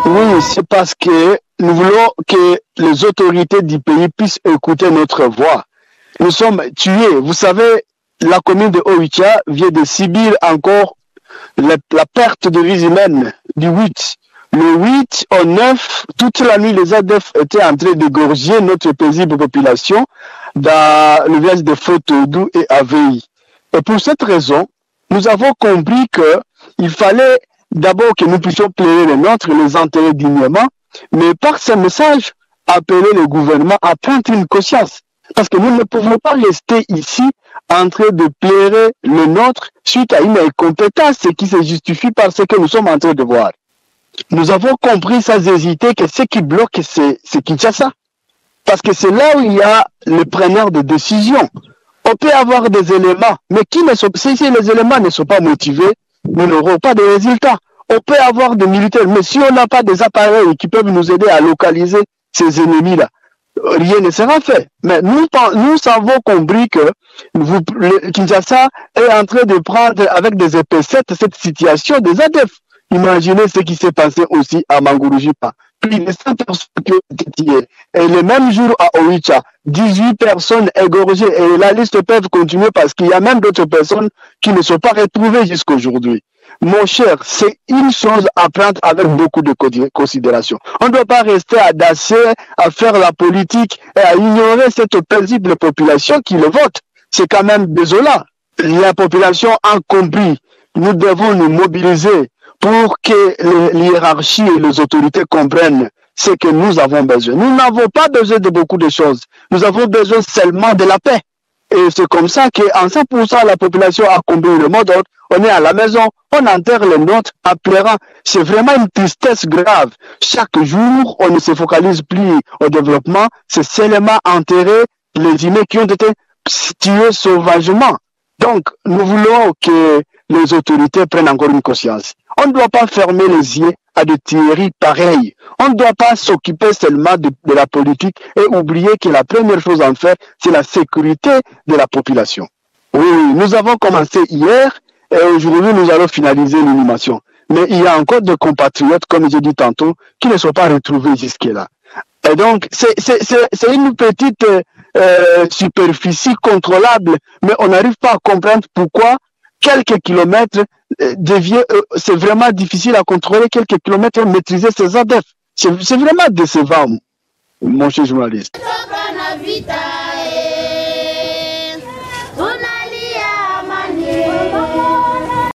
Oui, c'est parce que nous voulons que les autorités du pays puissent écouter notre voix. Nous sommes tués. Vous savez, la commune de Oicha vient de subir encore la perte de vies humaines du 8. Le 8 au 9, toute la nuit, les ADF étaient en train d'égorger notre paisible population dans le village de Fotodou et Aveyi. Et pour cette raison, nous avons compris qu'il fallait d'abord que nous puissions plaider les nôtres, les enterrer dignement, mais par ce message, appeler le gouvernement à prendre une conscience. Parce que nous ne pouvons pas rester ici en train de plaider le nôtre suite à une incompétence qui se justifie par ce que nous sommes en train de voir. Nous avons compris sans hésiter que ce qui bloque, c'est Kinshasa. Parce que c'est là où il y a le preneur de décision. On peut avoir des éléments, mais si les éléments ne sont pas motivés, nous n'aurons pas de résultats. On peut avoir des militaires, mais si on n'a pas des appareils qui peuvent nous aider à localiser ces ennemis-là, rien ne sera fait. Mais nous avons compris que Kinshasa est en train de prendre avec des épaissettes cette situation des ADF. Imaginez ce qui s'est passé aussi à Mangurujipa. Plus de 100 personnes qui ont été tuées. Et le même jour à Oicha, 18 personnes égorgées. Et la liste peut continuer parce qu'il y a même d'autres personnes qui ne sont pas retrouvées jusqu'à aujourd'hui. Mon cher, c'est une chose à prendre avec beaucoup de considération. On ne doit pas rester audacieux à faire la politique et à ignorer cette paisible population qui le vote. C'est quand même désolant. La population a compris. Nous devons nous mobiliser pour que l'hiérarchie et les autorités comprennent ce que nous avons besoin. Nous n'avons pas besoin de beaucoup de choses. Nous avons besoin seulement de la paix. Et c'est comme ça qu'en 100% la population a compris le mot d'ordre. On est à la maison, on enterre les nôtres en pleurant. C'est vraiment une tristesse grave. Chaque jour, on ne se focalise plus au développement. C'est seulement enterrer les humains qui ont été tués sauvagement. Donc, nous voulons que les autorités prennent encore une conscience. On ne doit pas fermer les yeux à des tueries pareilles. On ne doit pas s'occuper seulement de la politique et oublier que la première chose à faire, c'est la sécurité de la population. Oui, nous avons commencé hier et aujourd'hui nous allons finaliser l'inhumation. Mais il y a encore des compatriotes, comme j'ai dit tantôt, qui ne sont pas retrouvés jusque-là. Et donc, c'est une petite superficie contrôlable, mais on n'arrive pas à comprendre pourquoi quelques kilomètres c'est vraiment difficile à contrôler quelques kilomètres, maîtriser ces ADF. C'est vraiment décevant, mon cher journaliste.